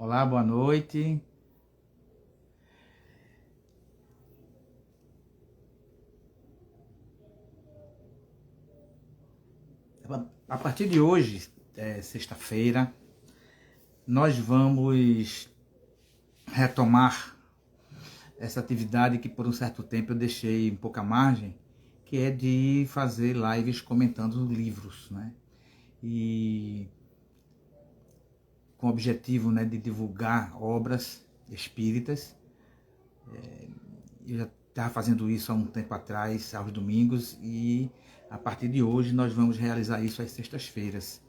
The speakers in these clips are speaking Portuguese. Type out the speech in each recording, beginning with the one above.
Olá, boa noite. A partir de hoje, sexta-feira, nós vamos retomar essa atividade que por um certo tempo eu deixei um pouco à margem, que é de fazer lives comentando livros, né? E com o objetivo, né, de divulgar obras espíritas. Eu já estava fazendo isso há um tempo atrás, aos domingos, e a partir de hoje nós vamos realizar isso às sextas-feiras.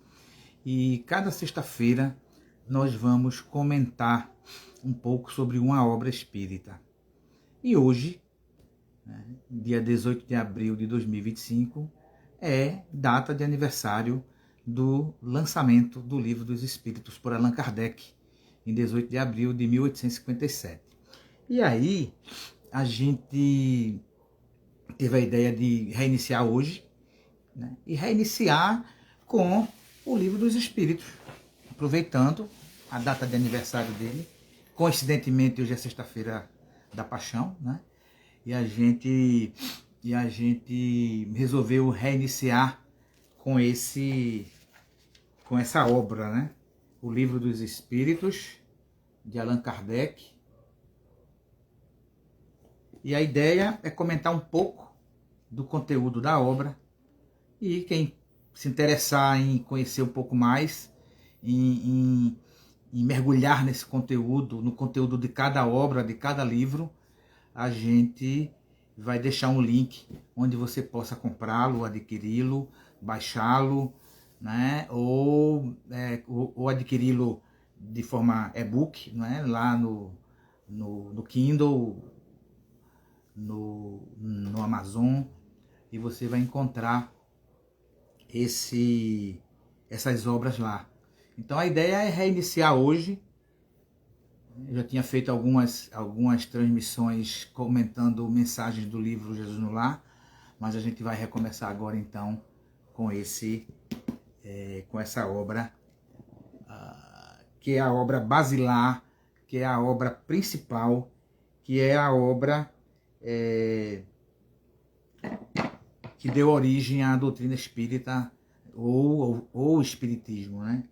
E cada sexta-feira nós vamos comentar um pouco sobre uma obra espírita. E hoje, né, dia 18 de abril de 2025, é data de aniversário do lançamento do Livro dos Espíritos por Allan Kardec, em 18 de abril de 1857. E aí, a gente teve a ideia de reiniciar hoje, né, e reiniciar com o Livro dos Espíritos, aproveitando a data de aniversário dele. Coincidentemente, hoje é sexta-feira da Paixão, né? E a gente resolveu reiniciar com essa obra, né? O Livro dos Espíritos, de Allan Kardec. E a ideia é comentar um pouco do conteúdo da obra, e quem se interessar em conhecer um pouco mais, em mergulhar nesse conteúdo, no conteúdo de cada obra, de cada livro, a gente vai deixar um link onde você possa comprá-lo, adquiri-lo, baixá-lo, né? Ou adquiri-lo de forma e-book, né? Lá no Kindle, no Amazon, e você vai encontrar essas obras lá. Então a ideia é reiniciar hoje. Eu já tinha feito algumas transmissões comentando mensagens do livro Jesus no Lar, mas a gente vai recomeçar agora então com essa obra, que é a obra basilar, que é a obra principal, que é a obra que deu origem à doutrina espírita ou espiritismo, né?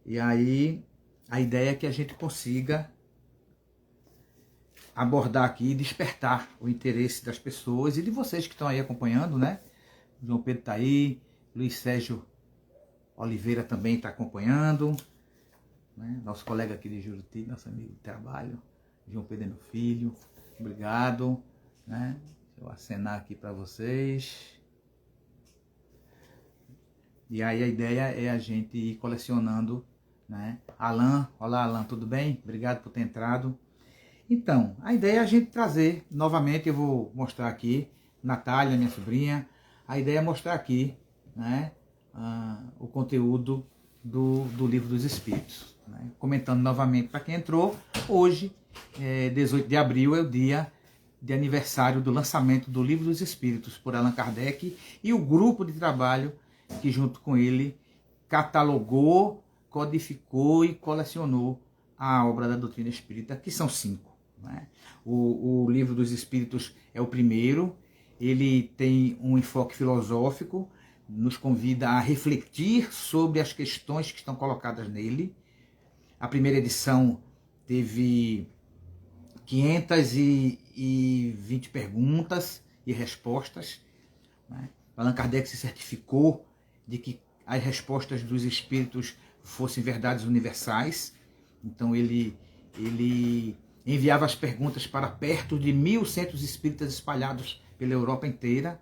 E aí a ideia é que a gente consiga abordar aqui e despertar o interesse das pessoas e de vocês que estão aí acompanhando, né? O João Pedro está aí, Luiz Sérgio Oliveira também está acompanhando, né? Nosso colega aqui de Juruti, nosso amigo de trabalho, João Pedro é meu filho, obrigado, né? Deixa eu acenar aqui para vocês. E aí a ideia é a gente ir colecionando, né? Alan, olá Alan, tudo bem? Obrigado por ter entrado. Então, a ideia é a gente trazer novamente, eu vou mostrar aqui, Natália, minha sobrinha, a ideia é mostrar aqui, né, o conteúdo do Livro dos Espíritos, né? Comentando novamente para quem entrou, hoje, 18 de abril, é o dia de aniversário do lançamento do Livro dos Espíritos por Allan Kardec e o grupo de trabalho que junto com ele catalogou, codificou e colecionou a obra da doutrina espírita, que são 5. Né? O Livro dos Espíritos é o primeiro, ele tem um enfoque filosófico, nos convida a refletir sobre as questões que estão colocadas nele. A primeira edição teve 520 perguntas e respostas, né? Allan Kardec se certificou de que as respostas dos espíritos fossem verdades universais. Então ele enviava as perguntas para perto de 1.000 centros espíritas espalhados pela Europa inteira,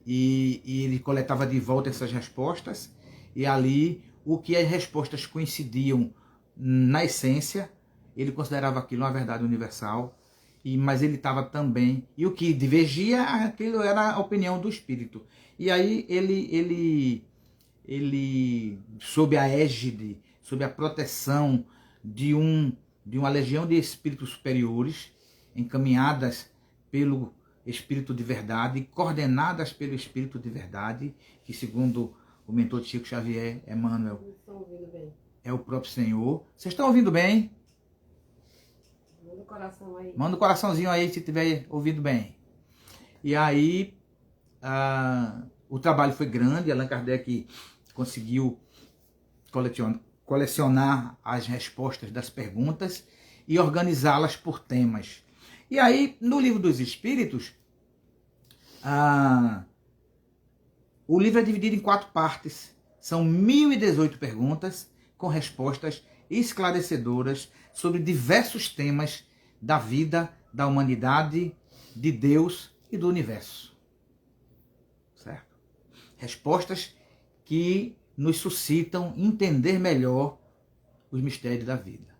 e ele coletava de volta essas respostas, e ali o que as respostas coincidiam na essência, ele considerava aquilo uma verdade universal, mas ele estava também, e o que divergia, aquilo era a opinião do espírito. E aí ele sob a égide, sob a proteção de uma legião de espíritos superiores, encaminhadas pelo Espírito de Verdade, coordenadas pelo Espírito de Verdade, que segundo o mentor de Chico Xavier, Emmanuel, é o próprio Senhor. Vocês estão ouvindo bem? Manda o coração aí. Manda um coraçãozinho aí se estiver ouvindo bem. E aí, o trabalho foi grande. Allan Kardec conseguiu colecionar as respostas das perguntas e organizá-las por temas. E aí, no Livro dos Espíritos, o livro é dividido em 4 partes. São 1018 perguntas com respostas esclarecedoras sobre diversos temas da vida, da humanidade, de Deus e do universo. Certo? Respostas que nos suscitam entender melhor os mistérios da vida.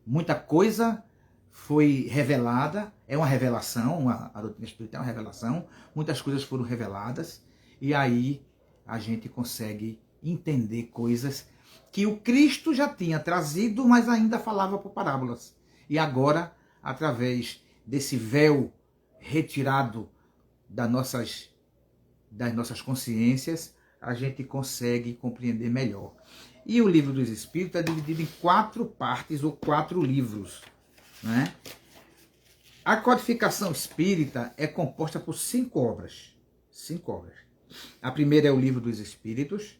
Muita coisa foi revelada, é uma revelação, a doutrina espírita é uma revelação, muitas coisas foram reveladas, e aí a gente consegue entender coisas que o Cristo já tinha trazido, mas ainda falava por parábolas. E agora, através desse véu retirado das nossas consciências, a gente consegue compreender melhor. E o Livro dos Espíritos é dividido em 4 partes ou 4 livros, né? A codificação espírita é composta por 5 obras. 5 obras. A primeira é o Livro dos Espíritos.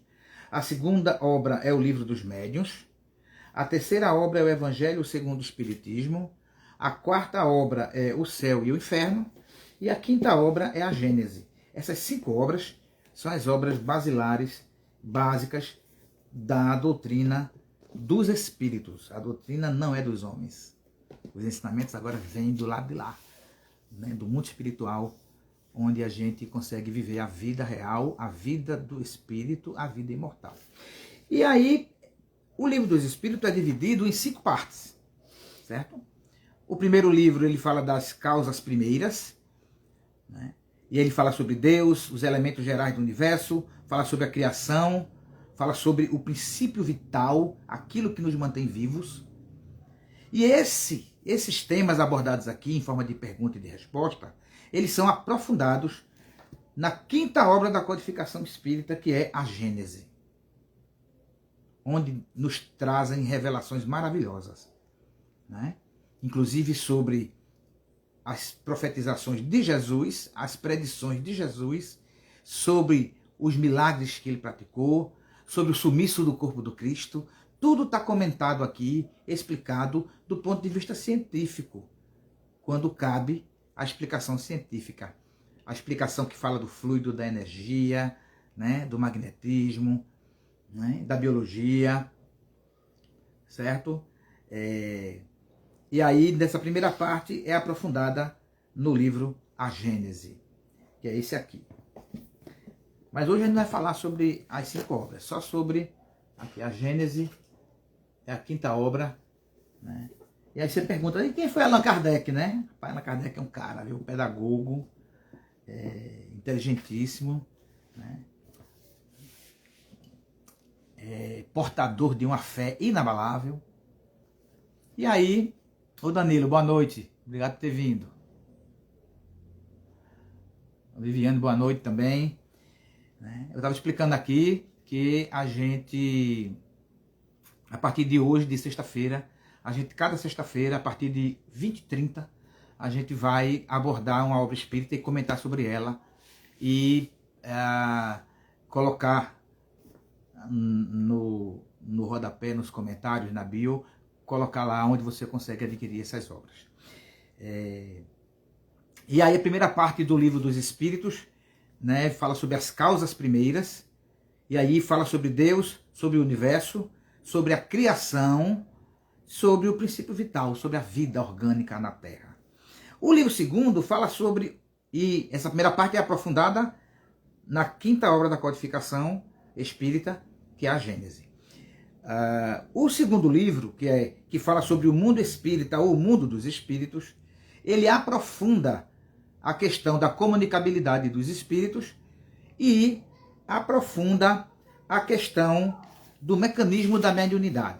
A segunda obra é o Livro dos Médiuns. A terceira obra é o Evangelho segundo o Espiritismo. A quarta obra é o Céu e o Inferno. E a quinta obra é a Gênese. Essas 5 obras são as obras basilares, básicas da doutrina dos espíritos. A doutrina não é dos homens. Os ensinamentos agora vêm do lado de lá, né, do mundo espiritual, onde a gente consegue viver a vida real, a vida do espírito, a vida imortal. E aí, o Livro dos Espíritos é dividido em 5 partes, certo? O primeiro livro, ele fala das causas primeiras, né? E ele fala sobre Deus, os elementos gerais do universo, fala sobre a criação, fala sobre o princípio vital, aquilo que nos mantém vivos. E esses temas abordados aqui, em forma de pergunta e de resposta, eles são aprofundados na quinta obra da codificação espírita, que é a Gênese, onde nos trazem revelações maravilhosas, né? Inclusive sobre as profetizações de Jesus, as predições de Jesus, sobre os milagres que ele praticou, sobre o sumiço do corpo do Cristo. Tudo está comentado aqui, explicado do ponto de vista científico, quando cabe a explicação científica. A explicação que fala do fluido da energia, né, do magnetismo, né, da biologia, certo? E aí, dessa primeira parte, é aprofundada no livro A Gênese, que é esse aqui. Mas hoje a gente não vai falar sobre as 5 obras, só sobre aqui, a Gênese, é a quinta obra, né? E aí você pergunta, e quem foi Allan Kardec, né? Allan Kardec é um cara, viu? Pedagogo, inteligentíssimo, né? Portador de uma fé inabalável. E aí, ô Danilo, boa noite, obrigado por ter vindo. Viviane, boa noite também. Eu estava explicando aqui que a gente, a partir de hoje, de sexta-feira, cada sexta-feira, a partir de 20h30, a gente vai abordar uma obra espírita e comentar sobre ela e colocar no rodapé, nos comentários, na bio, colocar lá onde você consegue adquirir essas obras. E aí a primeira parte do Livro dos Espíritos, né, fala sobre as causas primeiras, e aí fala sobre Deus, sobre o universo, sobre a criação, sobre o princípio vital, sobre a vida orgânica na Terra. O livro segundo fala sobre, e essa primeira parte é aprofundada na quinta obra da codificação espírita, que é a Gênese. O segundo livro, que fala sobre o mundo espírita ou o mundo dos espíritos, ele aprofunda a questão da comunicabilidade dos espíritos e aprofunda a questão do mecanismo da mediunidade,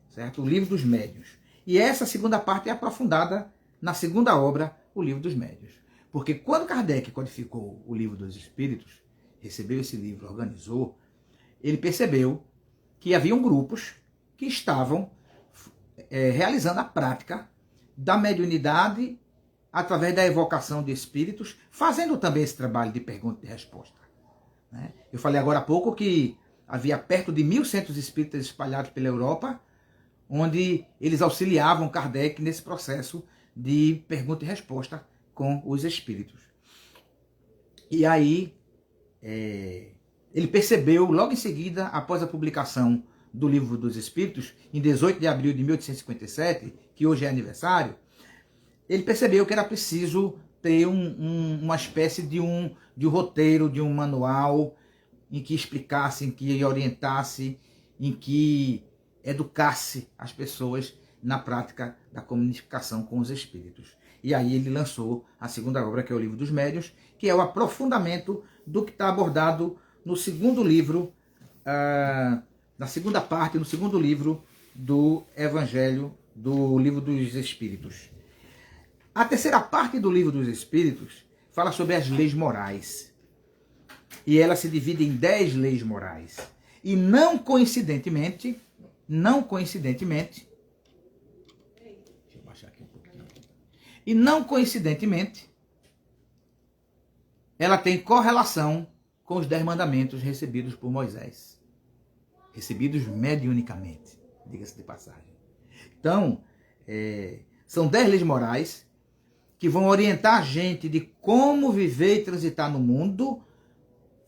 certo? O Livro dos Médiuns. E essa segunda parte é aprofundada na segunda obra, o Livro dos Médiuns. Porque quando Kardec codificou o Livro dos Espíritos, recebeu esse livro, organizou, ele percebeu que haviam grupos que estavam realizando a prática da mediunidade através da evocação de espíritos, fazendo também esse trabalho de pergunta e resposta. Né? Eu falei agora há pouco que havia perto de 1.100 espíritas espalhados pela Europa, onde eles auxiliavam Kardec nesse processo de pergunta e resposta com os espíritos. E aí, ele percebeu, logo em seguida, após a publicação do Livro dos Espíritos, em 18 de abril de 1857, que hoje é aniversário, ele percebeu que era preciso ter uma espécie de um roteiro, de um manual, em que explicasse, em que orientasse, em que educasse as pessoas na prática da comunicação com os espíritos. E aí ele lançou a segunda obra, que é o Livro dos Médiuns, que é o aprofundamento do que está abordado no segundo livro, na segunda parte, no segundo livro do Evangelho, do Livro dos Espíritos. A terceira parte do Livro dos Espíritos fala sobre as leis morais. E ela se divide em 10 leis morais. E não coincidentemente, deixa eu baixar aqui um pouquinho. E não coincidentemente, ela tem correlação com os 10 mandamentos recebidos por Moisés. Recebidos mediunicamente, diga-se de passagem. Então, são 10 leis morais que vão orientar a gente de como viver e transitar no mundo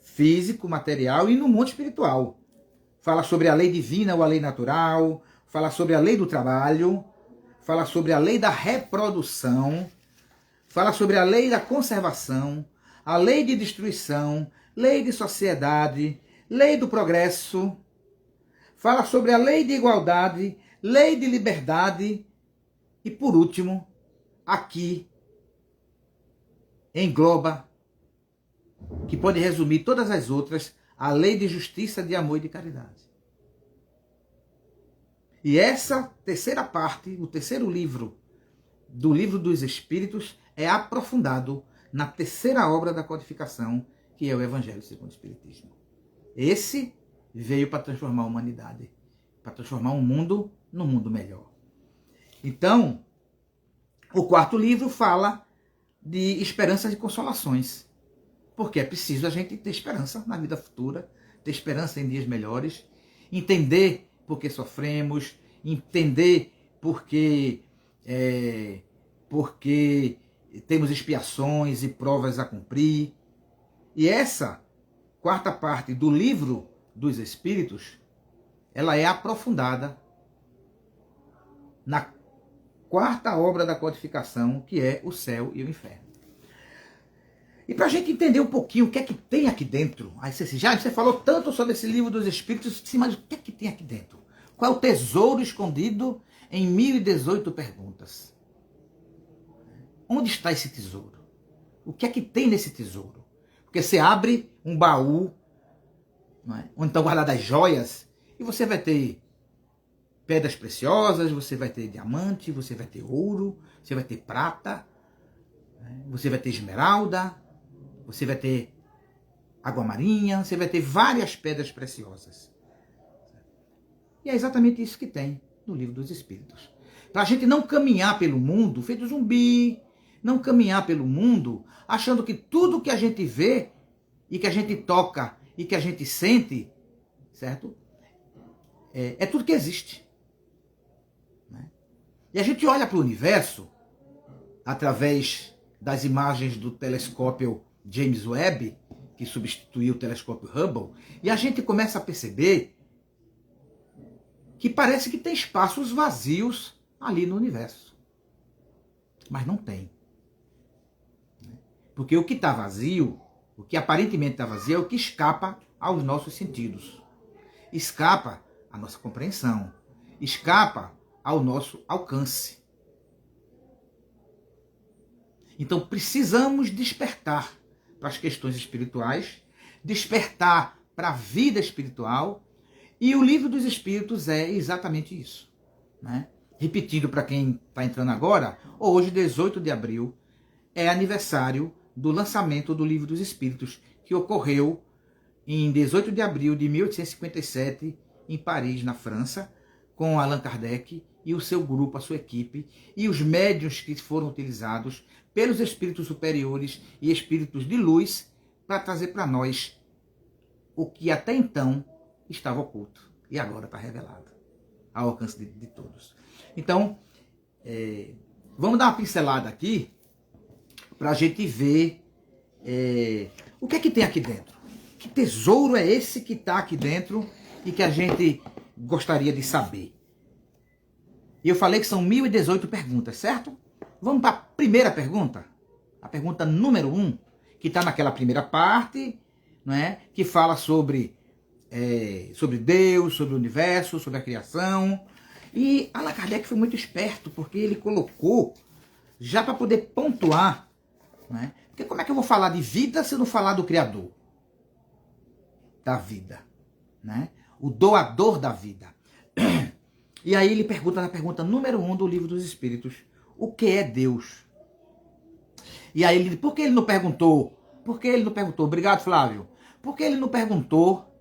físico, material e no mundo espiritual. Fala sobre a lei divina ou a lei natural, fala sobre a lei do trabalho, fala sobre a lei da reprodução, fala sobre a lei da conservação, a lei de destruição, lei de sociedade, lei do progresso, fala sobre a lei de igualdade, lei de liberdade e, por último, aqui engloba, que pode resumir todas as outras, a lei de justiça, de amor e de caridade. E essa terceira parte, o terceiro livro do Livro dos Espíritos, é aprofundado na terceira obra da codificação, que é o Evangelho segundo o Espiritismo. Esse veio para transformar a humanidade, para transformar o mundo num mundo melhor. Então, o quarto livro fala de esperanças e consolações, porque é preciso a gente ter esperança na vida futura, ter esperança em dias melhores, entender por que sofremos, entender porque temos expiações e provas a cumprir. E essa quarta parte do Livro dos Espíritos, ela é aprofundada na quarta obra da codificação, que é o Céu e o Inferno. E para a gente entender um pouquinho o que é que tem aqui dentro, aí você falou tanto sobre esse Livro dos Espíritos, mas o que é que tem aqui dentro? Qual é o tesouro escondido em 1018 perguntas? Onde está esse tesouro? O que é que tem nesse tesouro? Porque você abre um baú, não é? Onde estão guardadas joias, e você vai ter pedras preciosas, você vai ter diamante, você vai ter ouro, você vai ter prata, você vai ter esmeralda, você vai ter água marinha, você vai ter várias pedras preciosas. E é exatamente isso que tem no Livro dos Espíritos. Para a gente não caminhar pelo mundo feito zumbi, não caminhar pelo mundo achando que tudo que a gente vê e que a gente toca e que a gente sente, certo? É tudo que existe. Né? E a gente olha para o universo através das imagens do telescópio James Webb, que substituiu o telescópio Hubble, e a gente começa a perceber que parece que tem espaços vazios ali no universo. Mas não tem. Porque o que está vazio, o que aparentemente está vazio, é o que escapa aos nossos sentidos. Escapa à nossa compreensão. Escapa ao nosso alcance. Então precisamos despertar para as questões espirituais, despertar para a vida espiritual, e o Livro dos Espíritos é exatamente isso. Né? Repetindo para quem está entrando agora, hoje, 18 de abril, é aniversário do lançamento do Livro dos Espíritos, que ocorreu em 18 de abril de 1857, em Paris, na França, com Allan Kardec e o seu grupo, a sua equipe, e os médiuns que foram utilizados pelos espíritos superiores e espíritos de luz para trazer para nós o que até então estava oculto e agora está revelado ao alcance de todos. Então, vamos dar uma pincelada aqui para a gente ver o que é que tem aqui dentro. Que tesouro é esse que está aqui dentro e que a gente gostaria de saber. E eu falei que são 1018 perguntas, certo? Vamos para a primeira pergunta. A pergunta número 1, que está naquela primeira parte, não é? Que fala sobre Deus, sobre o universo, sobre a criação. E Allan Kardec foi muito esperto, porque ele colocou, já para poder pontuar, né? Porque como é que eu vou falar de vida se eu não falar do Criador da vida, né? O doador da vida. E aí ele pergunta na pergunta número 1 do Livro dos Espíritos, o que é Deus? E aí ele, por que ele não perguntou? Por que ele não perguntou? Obrigado, Flávio. Por que ele não perguntou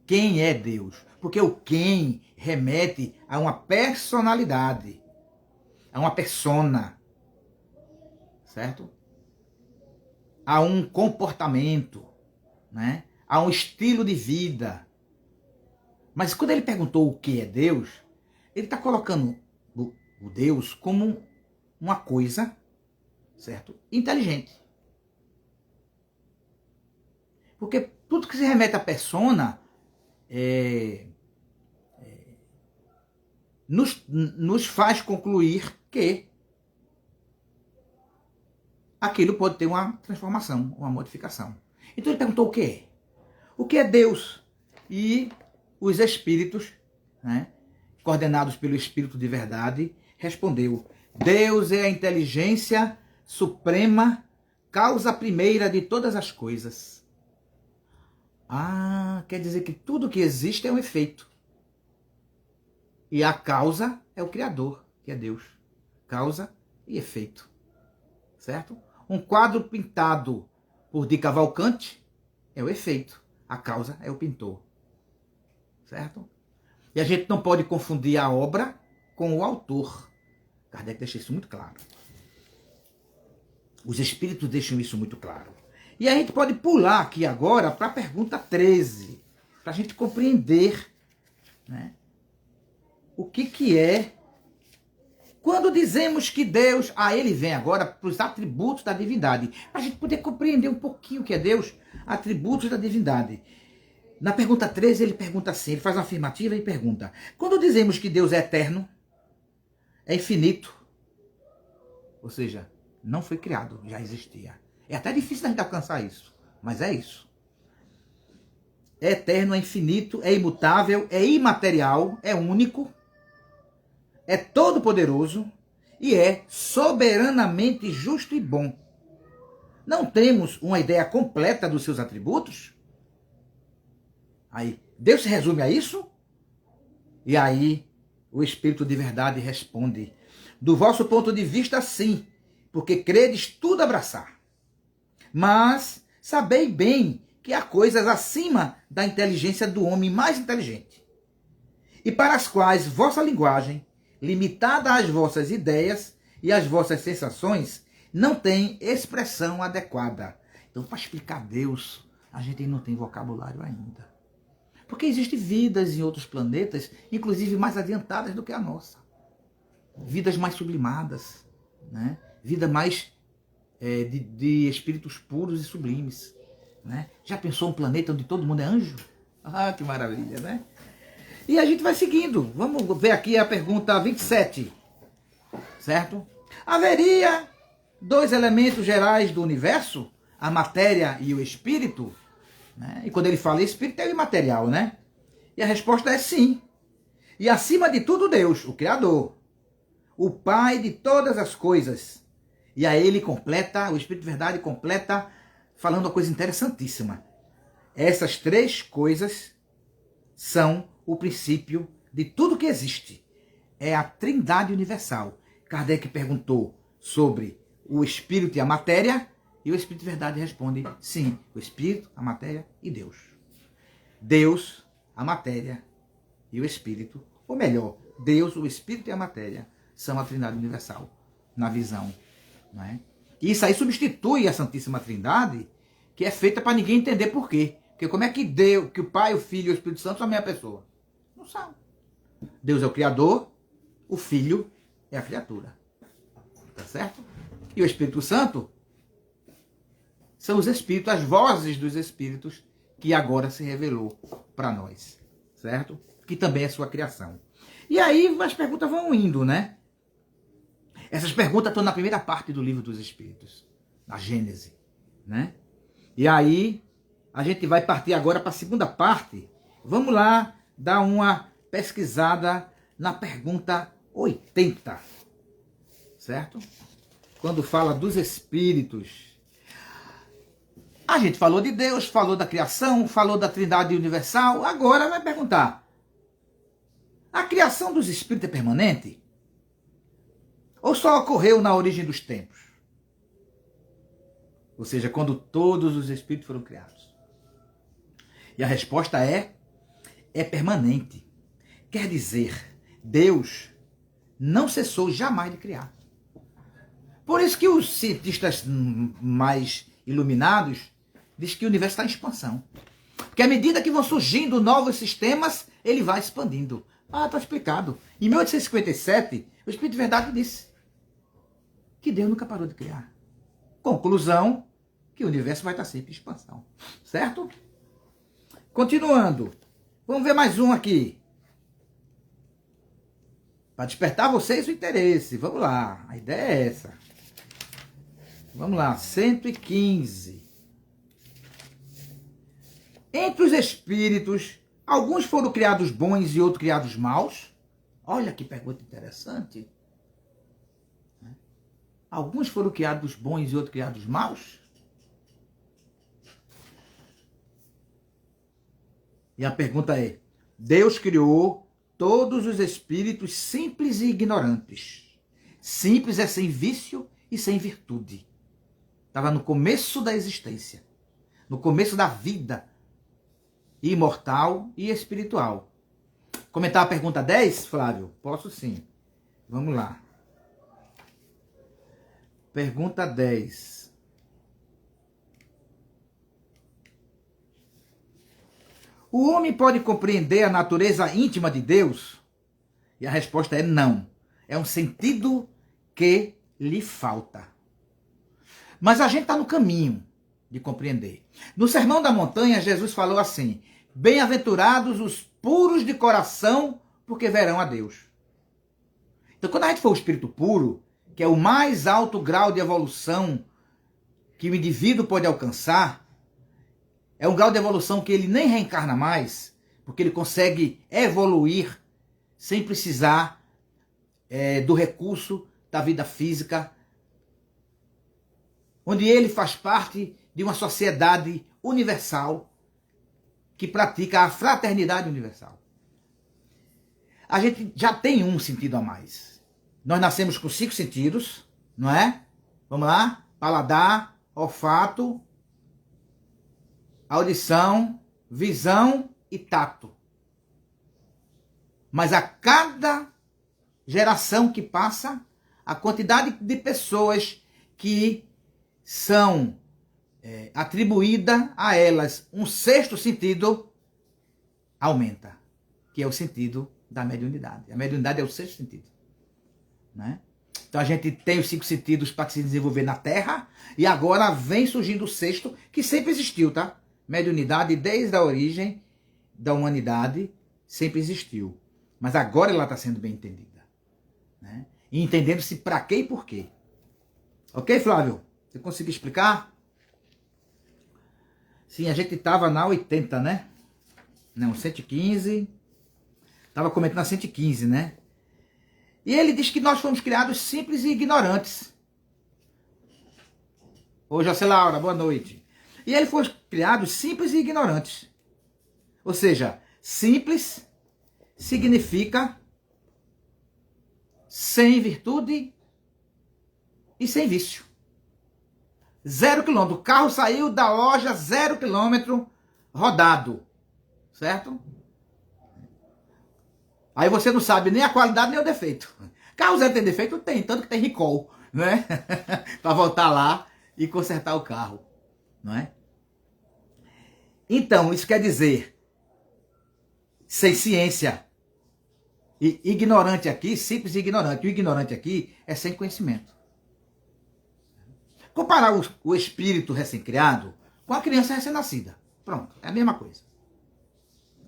quem é Deus? Porque o quem remete a uma personalidade, a uma persona, certo? A um comportamento, né? A um estilo de vida. Mas quando ele perguntou o que é Deus, ele está colocando o Deus como uma coisa, certo? Inteligente. Porque tudo que se remete à persona nos faz concluir que aquilo pode ter uma transformação, uma modificação. Então ele perguntou o que é? O que é Deus? E os espíritos, né, coordenados pelo Espírito de Verdade, respondeu: Deus é a inteligência suprema, causa primeira de todas as coisas. Ah, quer dizer que tudo que existe é um efeito. E a causa é o Criador, que é Deus. Causa e efeito. Certo? Um quadro pintado por de Cavalcante é o efeito. A causa é o pintor. Certo? E a gente não pode confundir a obra com o autor. Kardec deixa isso muito claro. Os espíritos deixam isso muito claro. E a gente pode pular aqui agora para a pergunta 13, para a gente compreender, né, o que é. Quando dizemos que Deus... ele vem agora para os atributos da divindade, para a gente poder compreender um pouquinho o que é Deus, atributos da divindade. Na pergunta 13 ele pergunta assim, ele faz uma afirmativa e pergunta: quando dizemos que Deus é eterno, é infinito, ou seja, não foi criado, já existia. É até difícil a gente alcançar isso, mas é isso. É eterno, é infinito, é imutável, é imaterial, é único, é todo-poderoso e é soberanamente justo e bom. Não temos uma ideia completa dos seus atributos? Aí, Deus se resume a isso? E aí, o Espírito de Verdade responde: do vosso ponto de vista, sim, porque credes tudo abraçar. Mas sabei bem que há coisas acima da inteligência do homem mais inteligente, e para as quais vossa linguagem, limitada às vossas ideias e às vossas sensações, não tem expressão adequada. Então, para explicar Deus, a gente não tem vocabulário ainda. Porque existem vidas em outros planetas, inclusive mais adiantadas do que a nossa. Vidas mais sublimadas, né? Vida mais de espíritos puros e sublimes, né? Já pensou um planeta onde todo mundo é anjo? Ah, que maravilha, né? E a gente vai seguindo. Vamos ver aqui a pergunta 27, certo? Haveria dois elementos gerais do universo, a matéria e o espírito? Né? E quando ele fala espírito, é o imaterial, né? E a resposta é sim. E acima de tudo Deus, o Criador, o Pai de todas as coisas. E aí ele completa, o Espírito de Verdade completa, falando uma coisa interessantíssima. Essas três coisas são o princípio de tudo que existe. É a Trindade universal. Kardec perguntou sobre o Espírito e a matéria, e o Espírito de Verdade responde: sim, o Espírito, a matéria e Deus. Deus, a matéria e o Espírito, ou melhor, Deus, o Espírito e a matéria são a Trindade universal, na visão. Não é? E isso aí substitui a Santíssima Trindade, que é feita para ninguém entender por quê. Porque como é que Deus, que o Pai, o Filho e o Espírito Santo são a mesma pessoa? Não são. Deus é o Criador, o Filho é a criatura. Tá certo? E o Espírito Santo são os Espíritos, as vozes dos Espíritos que agora se revelou para nós. Certo? Que também é sua criação. E aí as perguntas vão indo, né? Essas perguntas estão na primeira parte do Livro dos Espíritos, na Gênese, né? E aí a gente vai partir agora para a segunda parte. Vamos lá dar uma pesquisada na pergunta 80, certo? Quando fala dos Espíritos. A gente falou de Deus, falou da criação, falou da Trindade Universal. Agora vai perguntar: a criação dos Espíritos é permanente? Ou só ocorreu na origem dos tempos? Ou seja, quando todos os Espíritos foram criados. E a resposta é permanente. Quer dizer, Deus não cessou jamais de criar. Por isso que os cientistas mais iluminados dizem que o universo está em expansão. Porque à medida que vão surgindo novos sistemas, ele vai expandindo. Ah, está explicado. Em 1857, o Espírito de Verdade disse que Deus nunca parou de criar. Conclusão, que o universo vai estar sempre em expansão. Certo? Continuando. Vamos ver mais um aqui. Para despertar vocês o interesse. Vamos lá. A ideia é essa. Vamos lá. 115. Entre os espíritos, alguns foram criados bons e outros criados maus? Olha que pergunta interessante. Alguns foram criados bons e outros criados maus? E a pergunta é: Deus criou todos os espíritos simples e ignorantes. Simples é sem vício e sem virtude. Estava no começo da existência, no começo da vida imortal e espiritual. Comentar a pergunta 10, Flávio? Posso sim. Vamos lá. Pergunta 10. O homem pode compreender a natureza íntima de Deus? E a resposta é não. É um sentido que lhe falta. Mas a gente está no caminho de compreender. No Sermão da Montanha, Jesus falou assim: bem-aventurados os puros de coração, porque verão a Deus. Então, quando a gente for o espírito puro, que é o mais alto grau de evolução que o indivíduo pode alcançar, é um grau de evolução que ele nem reencarna mais, porque ele consegue evoluir sem precisar do recurso da vida física, onde ele faz parte de uma sociedade universal que pratica a fraternidade universal. A gente já tem um sentido a mais. Nós nascemos com 5 sentidos, não é? Vamos lá? Paladar, olfato, audição, visão e tato. Mas a cada geração que passa, a quantidade de pessoas que são atribuída a elas um 6º sentido aumenta, que é o sentido da mediunidade. A mediunidade é o 6º sentido. Né? Então a gente tem os 5 sentidos para se desenvolver na Terra, e agora vem surgindo o 6º, que sempre existiu, tá? Mediunidade, desde a origem da humanidade, sempre existiu. Mas agora ela está sendo bem entendida. Né? E entendendo-se para quê e por quê. Ok, Flávio? Você conseguiu explicar? Sim, a gente estava na 80, né? Não, 115. Estava comentando a 115, né? E ele diz que nós fomos criados simples e ignorantes. Ô, José Laura, boa noite. E ele foi criado simples e ignorantes. Ou seja, simples significa sem virtude e sem vício. 0 quilômetro. O carro saiu da loja 0 quilômetro rodado. Certo? Aí você não sabe nem a qualidade nem o defeito. Carro zero tem defeito? Tem, tanto que tem recall, né? Para voltar lá e consertar o carro, não é? Então, isso quer dizer, sem ciência, e ignorante aqui, simples e ignorante. O ignorante aqui é sem conhecimento. Comparar o espírito recém-criado com a criança recém-nascida. Pronto, é a mesma coisa.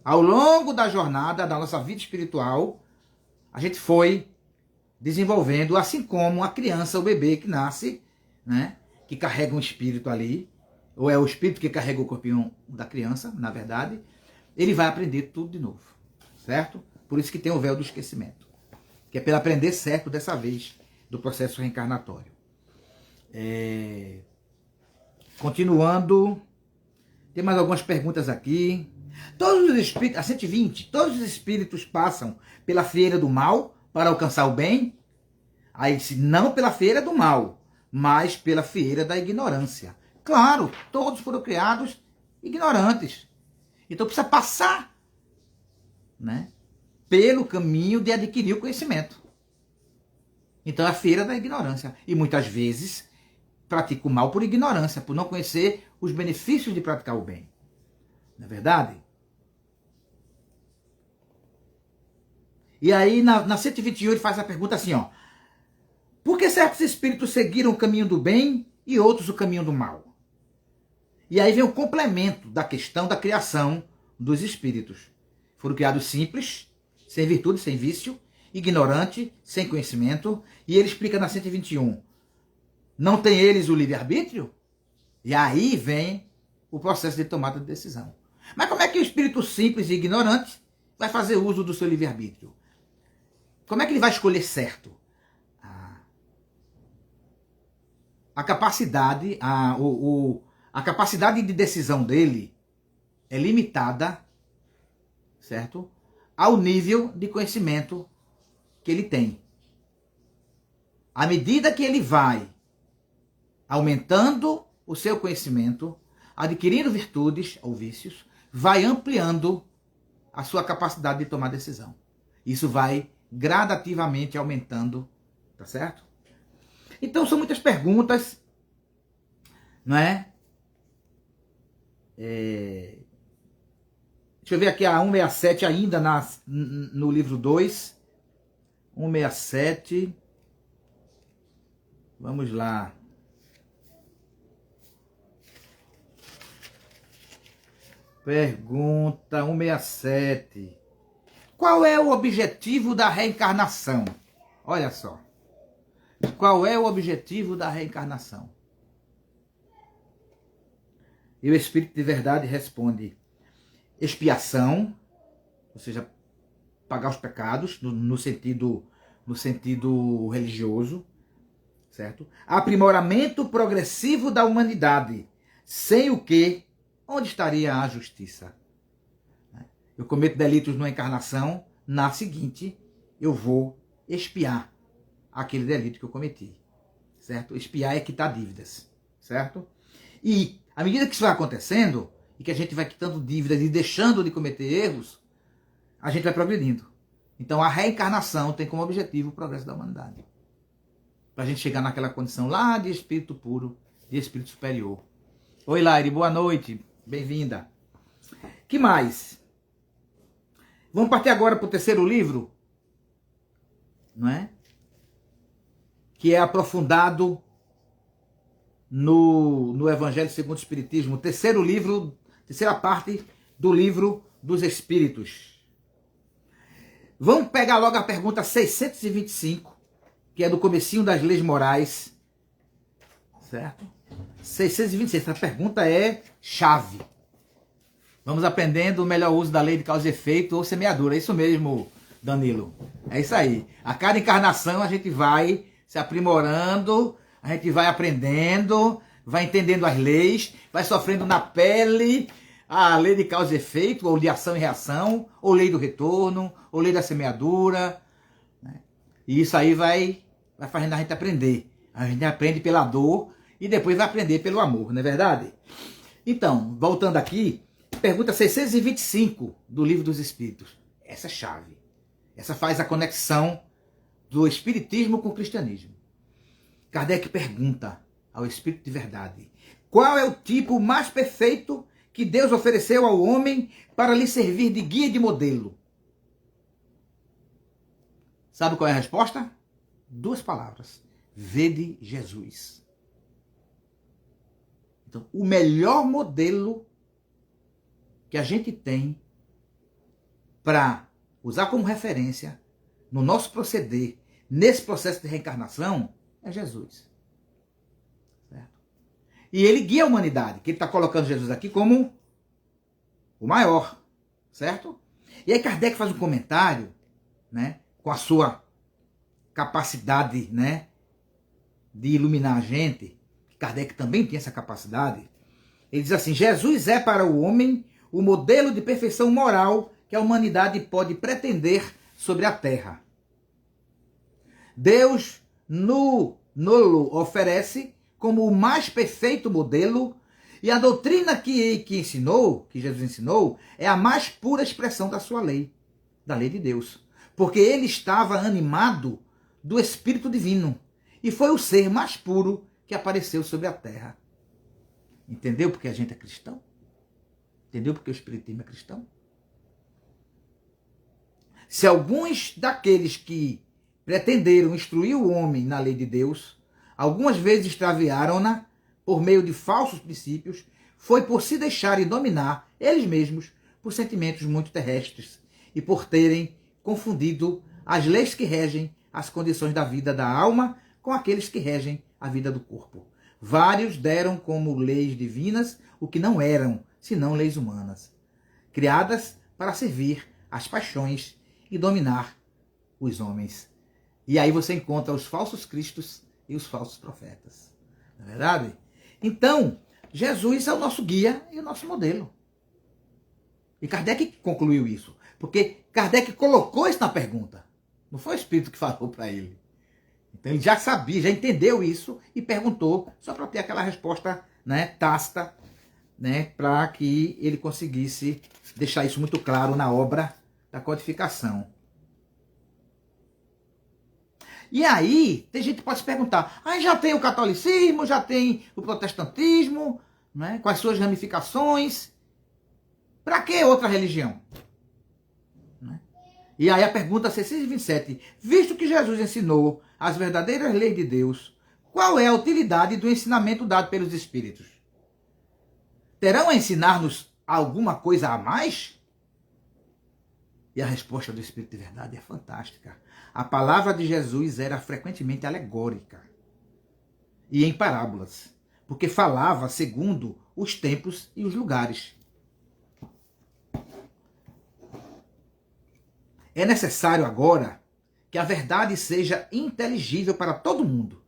Ao longo da jornada da nossa vida espiritual, a gente foi desenvolvendo, assim como a criança, o bebê que nasce, né, que carrega um espírito ali, ou é o espírito que carrega o corpinho da criança, na verdade, ele vai aprender tudo de novo, certo? Por isso que tem o véu do esquecimento, que é para aprender certo dessa vez do processo reencarnatório. Continuando, tem mais algumas perguntas aqui. Todos os espíritos, a 120, todos os espíritos passam pela feira do mal para alcançar o bem? Aí, se não pela feira do mal, mas pela feira da ignorância. Claro, todos foram criados ignorantes. Então precisa passar, né, pelo caminho de adquirir o conhecimento. Então é a feira da ignorância. E muitas vezes pratica o mal por ignorância, por não conhecer os benefícios de praticar o bem. Não é verdade? E aí na 121 ele faz a pergunta assim, ó. Por que certos espíritos seguiram o caminho do bem e outros o caminho do mal? E aí vem o complemento da questão da criação dos espíritos. Foram criados simples, sem virtude, sem vício, ignorante, sem conhecimento. E ele explica na 121. Não tem eles o livre-arbítrio? E aí vem o processo de tomada de decisão. Mas como é que o espírito simples e ignorante vai fazer uso do seu livre-arbítrio? Como é que ele vai escolher certo? A capacidade, a capacidade de decisão dele é limitada, certo? Ao nível de conhecimento que ele tem. À medida que ele vai aumentando o seu conhecimento, adquirindo virtudes ou vícios, vai ampliando a sua capacidade de tomar decisão. Isso vai gradativamente aumentando, tá certo? Então são muitas perguntas, não é? Deixa eu ver aqui a 167 ainda no livro 2. 167. Vamos lá. Pergunta 167. Qual é o objetivo da reencarnação? Olha só. Qual é o objetivo da reencarnação? E o Espírito de Verdade responde: expiação, ou seja, pagar os pecados, no sentido religioso, certo? Aprimoramento progressivo da humanidade, sem o que, onde estaria a justiça? Eu cometo delitos numa encarnação, na seguinte eu vou expiar aquele delito que eu cometi, certo? Expiar é quitar dívidas, certo? E à medida que isso vai acontecendo, e que a gente vai quitando dívidas e deixando de cometer erros, a gente vai progredindo. Então a reencarnação tem como objetivo o progresso da humanidade. Para a gente chegar naquela condição lá de espírito puro, de espírito superior. Oi, Laire, boa noite, bem-vinda. Que mais? Vamos partir agora para o terceiro livro, não é? Que é aprofundado no Evangelho segundo o Espiritismo. Terceiro livro, terceira parte do livro dos Espíritos. Vamos pegar logo a pergunta 625, que é do comecinho das leis morais, certo? 626, essa pergunta é chave. Vamos aprendendo o melhor uso da lei de causa e efeito ou semeadura. É isso mesmo, Danilo. É isso aí. A cada encarnação a gente vai se aprimorando, a gente vai aprendendo, vai entendendo as leis, vai sofrendo na pele a lei de causa e efeito, ou de ação e reação, ou lei do retorno, ou lei da semeadura, né? E isso aí vai fazendo a gente aprender. A gente aprende pela dor e depois vai aprender pelo amor, não é verdade? Então, voltando aqui, pergunta 625 do Livro dos Espíritos. Essa é chave. Essa faz a conexão do espiritismo com o cristianismo. Kardec pergunta ao Espírito de Verdade: qual é o tipo mais perfeito que Deus ofereceu ao homem para lhe servir de guia e de modelo? Sabe qual é a resposta? 2 palavras: vede Jesus. Então, o melhor modelo que a gente tem para usar como referência no nosso proceder, nesse processo de reencarnação, é Jesus. Certo? E ele guia a humanidade, que ele está colocando Jesus aqui como o maior. Certo? E aí Kardec faz um comentário, né, com a sua capacidade, né, de iluminar a gente. Kardec também tem essa capacidade. Ele diz assim: Jesus é para o homem o modelo de perfeição moral que a humanidade pode pretender sobre a terra. Deus nos oferece como o mais perfeito modelo, e a doutrina que Jesus ensinou, é a mais pura expressão da sua lei, da lei de Deus. Porque ele estava animado do Espírito Divino e foi o ser mais puro que apareceu sobre a terra. Entendeu porque a gente é cristão? Entendeu porque o Espiritismo é cristão? Se alguns daqueles que pretenderam instruir o homem na lei de Deus, algumas vezes extraviaram-na por meio de falsos princípios, foi por se deixarem dominar eles mesmos por sentimentos muito terrestres e por terem confundido as leis que regem as condições da vida da alma com aqueles que regem a vida do corpo. Vários deram como leis divinas o que não eram, senão leis humanas, criadas para servir às paixões e dominar os homens. E aí você encontra os falsos cristos e os falsos profetas. Não é verdade? Então, Jesus é o nosso guia e o nosso modelo. E Kardec concluiu isso. Porque Kardec colocou isso na pergunta. Não foi o Espírito que falou para ele. Então ele já sabia, já entendeu isso e perguntou só para ter aquela resposta, né, tácita, né, para que ele conseguisse deixar isso muito claro na obra da codificação. E aí, tem gente que pode se perguntar, já tem o catolicismo, já tem o protestantismo, né, com as suas ramificações, para que outra religião? Né? E aí a pergunta 627, visto que Jesus ensinou as verdadeiras leis de Deus, qual é a utilidade do ensinamento dado pelos Espíritos? Terão a ensinar-nos alguma coisa a mais? E a resposta do Espírito de Verdade é fantástica. A palavra de Jesus era frequentemente alegórica e em parábolas, porque falava segundo os tempos e os lugares. É necessário agora que a verdade seja inteligível para todo mundo.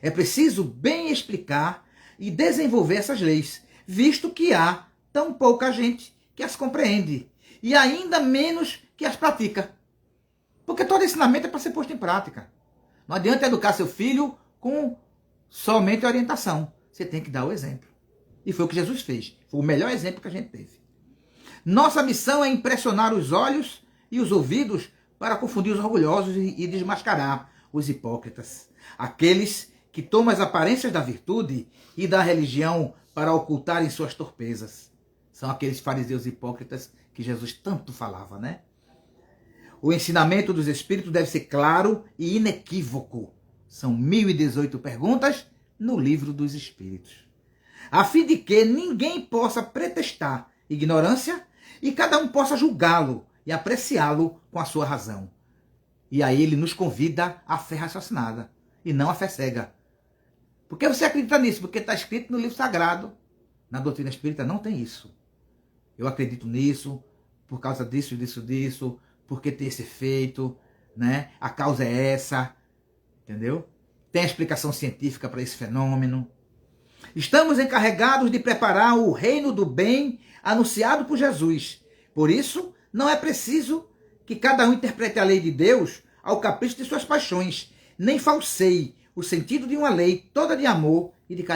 É preciso bem explicar e desenvolver essas leis, visto que há tão pouca gente que as compreende e ainda menos que as pratica. Porque todo ensinamento é para ser posto em prática. Não adianta educar seu filho com somente orientação. Você tem que dar o exemplo. E foi o que Jesus fez. Foi o melhor exemplo que a gente teve. Nossa missão é impressionar os olhos e os ouvidos para confundir os orgulhosos e desmascarar os hipócritas. Aqueles que tomam as aparências da virtude e da religião para ocultarem suas torpezas. São aqueles fariseus hipócritas que Jesus tanto falava, né? O ensinamento dos Espíritos deve ser claro e inequívoco. São 1018 perguntas no Livro dos Espíritos. A fim de que ninguém possa pretextar ignorância e cada um possa julgá-lo e apreciá-lo com a sua razão. E aí ele nos convida à fé raciocinada e não à fé cega. Por que você acredita nisso? Porque está escrito no livro sagrado. Na doutrina espírita não tem isso. Eu acredito nisso, por causa disso, disso, porque tem esse efeito, né? A causa é essa, entendeu? Tem a explicação científica para esse fenômeno. Estamos encarregados de preparar o reino do bem anunciado por Jesus. Por isso, não é preciso que cada um interprete a lei de Deus ao capricho de suas paixões, nem falseie o sentido de uma lei toda de amor e de caridade.